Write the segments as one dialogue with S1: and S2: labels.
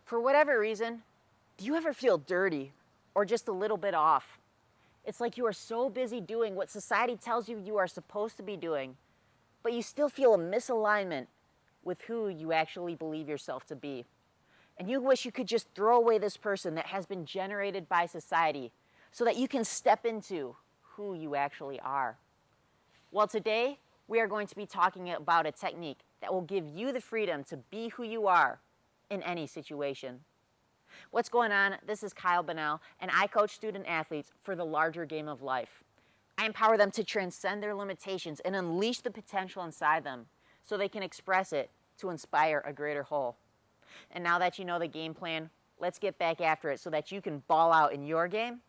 S1: For whatever reason, do you ever feel dirty or just a little bit off? It's like you are so busy doing what society tells you you are supposed to be doing, but you still feel a misalignment with who you actually believe yourself to be. And you wish you could just throw away this person that has been generated by society so that you can step into who you actually are. Well, today we are going to be talking about a technique that will give you the freedom to be who you are in any situation. What's going on? This is Kyle Bunnell, and I coach student athletes for the larger game of life. I empower them to transcend their limitations and unleash the potential inside them so they can express it to inspire a greater whole. And now that you know the game plan, let's get back after it so that you can ball out in your game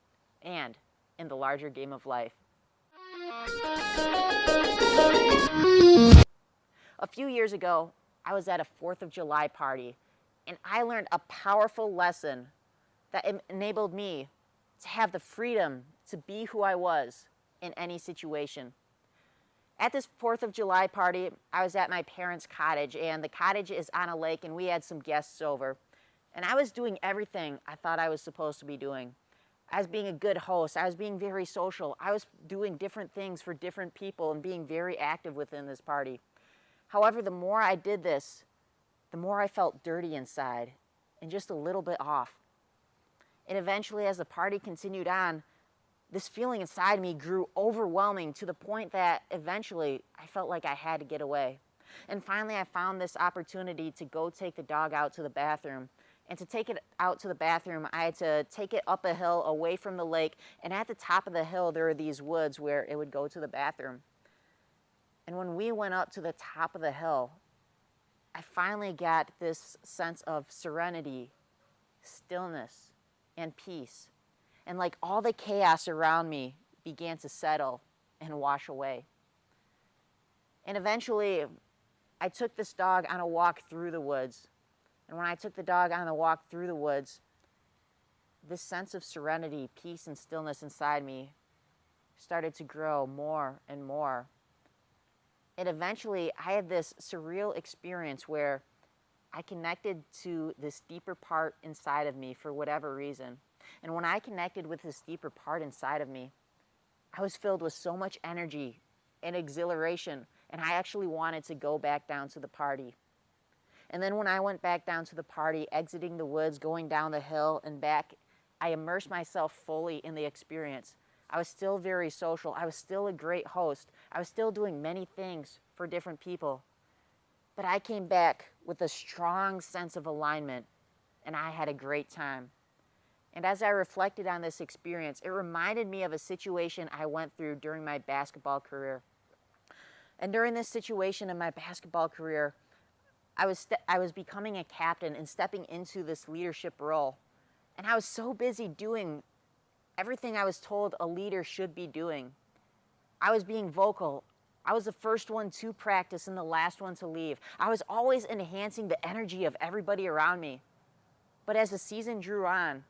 S1: and in the larger game of life. A few years ago, I was at a 4th of July party, and I learned a powerful lesson that enabled me to have the freedom to be who I was in any situation. At this 4th of July party, I was at my parents' cottage, and the cottage is on a lake, and we had some guests over. And I was doing everything I thought I was supposed to be doing. I was being a good host. I was being very social. I was doing different things for different people and being very active within this party. However, the more I did this, the more I felt dirty inside and just a little bit off. And eventually, as the party continued on, this feeling inside me grew overwhelming to the point that eventually I felt like I had to get away. And finally, I found this opportunity to go take the dog out to the bathroom. And to take it out to the bathroom, I had to take it up a hill away from the lake. And at the top of the hill, there are these woods where it would go to the bathroom. And when we went up to the top of the hill, I finally got this sense of serenity, stillness, and peace. And like all the chaos around me began to settle and wash away. And eventually, I took this dog on a walk through the woods. And when I took the dog on a walk through the woods, this sense of serenity, peace, and stillness inside me started to grow more and more. And eventually, I had this surreal experience where I connected to this deeper part inside of me for whatever reason. And when I connected with this deeper part inside of me, I was filled with so much energy and exhilaration, and I actually wanted to go back down to the party. And then when I went back down to the party, exiting the woods, going down the hill and back, I immersed myself fully in the experience. I was still very social. I was still a great host. I was still doing many things for different people. But I came back with a strong sense of alignment, and I had a great time. And as I reflected on this experience, it reminded me of a situation I went through during my basketball career. And during this situation in my basketball career, I was becoming a captain and stepping into this leadership role. And I was so busy doing everything I was told a leader should be doing. I was being vocal. I was the first one to practice and the last one to leave. I was always enhancing the energy of everybody around me. But as the season drew on,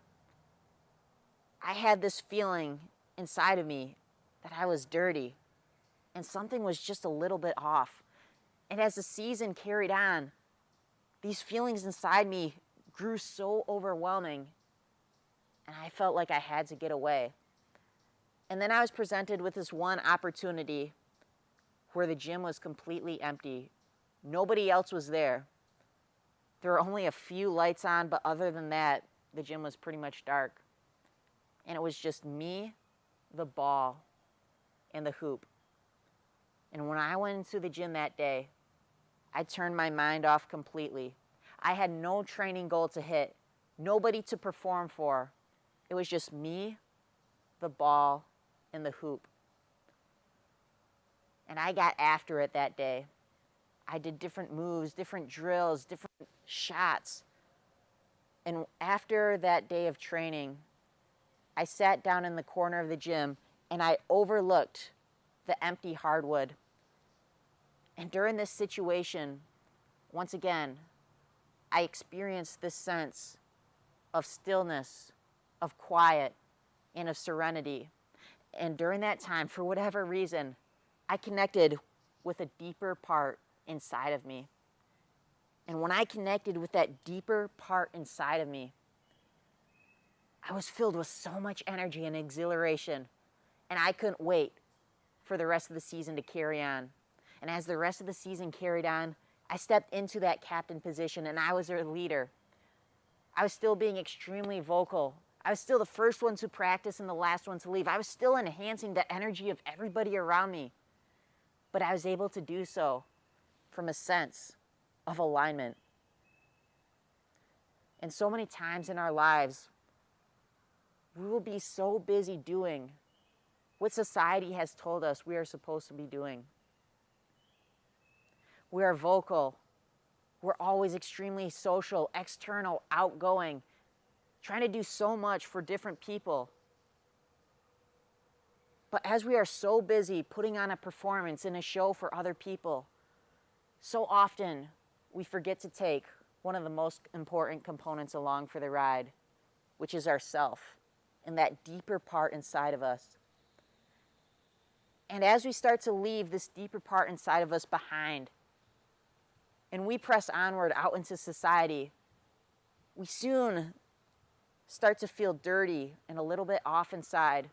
S1: I had this feeling inside of me that I was dirty and something was just a little bit off. And as the season carried on, these feelings inside me grew so overwhelming, and I felt like I had to get away. And then I was presented with this one opportunity where the gym was completely empty. Nobody else was there. There were only a few lights on, but other than that, the gym was pretty much dark. And it was just me, the ball, and the hoop. And when I went into the gym that day, I turned my mind off completely. I had no training goal to hit, nobody to perform for. It was just me, the ball, and the hoop. And I got after it that day. I did different moves, different drills, different shots. And after that day of training, I sat down in the corner of the gym and I overlooked the empty hardwood. And during this situation, once again, I experienced this sense of stillness, of quiet, and of serenity. And during that time, for whatever reason, I connected with a deeper part inside of me. And when I connected with that deeper part inside of me, I was filled with so much energy and exhilaration, and I couldn't wait for the rest of the season to carry on. And as the rest of the season carried on, I stepped into that captain position and I was their leader. I was still being extremely vocal. I was still the first one to practice and the last one to leave. I was still enhancing the energy of everybody around me. But I was able to do so from a sense of alignment. And so many times in our lives, we will be so busy doing what society has told us we are supposed to be doing. We are vocal. We're always extremely social, external, outgoing, trying to do so much for different people. But as we are so busy putting on a performance and a show for other people, so often we forget to take one of the most important components along for the ride, which is ourself and that deeper part inside of us. And as we start to leave this deeper part inside of us behind, and we press onward out into society, we soon start to feel dirty and a little bit off inside.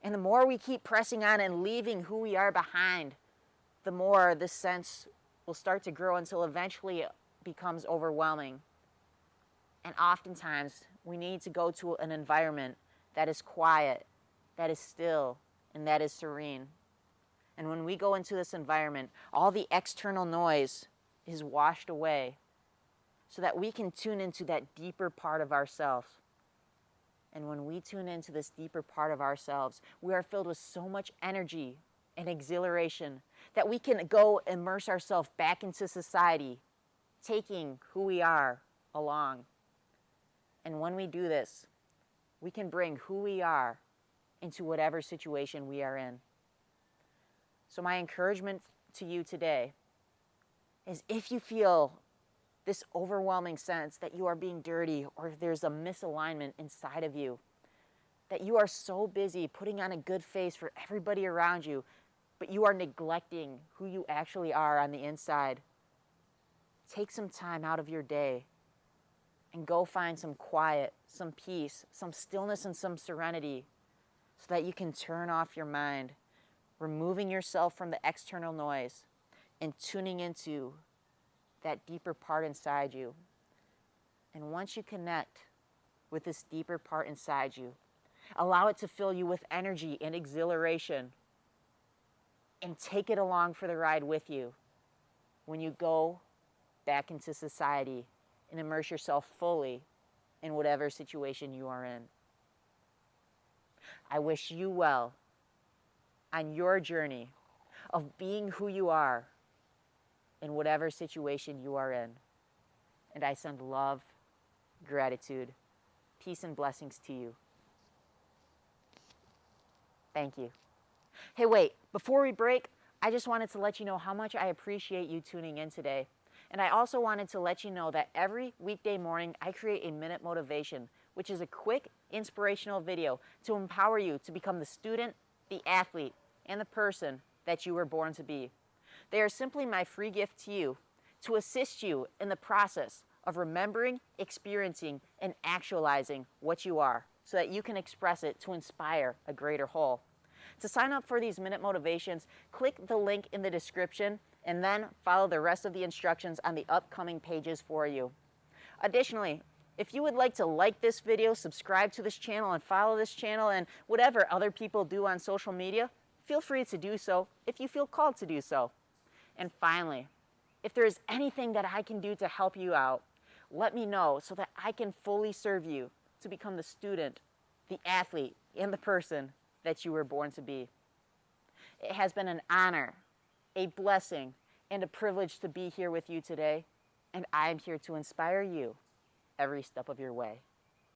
S1: And the more we keep pressing on and leaving who we are behind, the more this sense will start to grow until eventually it becomes overwhelming. And oftentimes, we need to go to an environment that is quiet, that is still, and that is serene. And when we go into this environment, all the external noise is washed away so that we can tune into that deeper part of ourselves. And when we tune into this deeper part of ourselves, we are filled with so much energy and exhilaration that we can go immerse ourselves back into society, taking who we are along. And when we do this, we can bring who we are into whatever situation we are in. So my encouragement to you today is, if you feel this overwhelming sense that you are being dirty or there's a misalignment inside of you, that you are so busy putting on a good face for everybody around you, but you are neglecting who you actually are on the inside, take some time out of your day and go find some quiet, some peace, some stillness, and some serenity so that you can turn off your mind, removing yourself from the external noise and tuning into that deeper part inside you. And once you connect with this deeper part inside you, allow it to fill you with energy and exhilaration, and take it along for the ride with you when you go back into society and immerse yourself fully in whatever situation you are in. I wish you well on your journey of being who you are in whatever situation you are in. And I send love, gratitude, peace, and blessings to you. Thank you. Hey, wait, before we break, I just wanted to let you know how much I appreciate you tuning in today. And I also wanted to let you know that every weekday morning I create a Minute Motivation, which is a quick, inspirational video to empower you to become the student, the athlete, and the person that you were born to be. They are simply my free gift to you to assist you in the process of remembering, experiencing, and actualizing what you are so that you can express it to inspire a greater whole. To sign up for these Minute Motivations, click the link in the description and then follow the rest of the instructions on the upcoming pages for you. Additionally, if you would like to like this video, subscribe to this channel, and follow this channel, and whatever other people do on social media, feel free to do so if you feel called to do so. And finally, if there is anything that I can do to help you out, let me know so that I can fully serve you to become the student, the athlete, and the person that you were born to be. It has been an honor, a blessing, and a privilege to be here with you today, and I am here to inspire you every step of your way.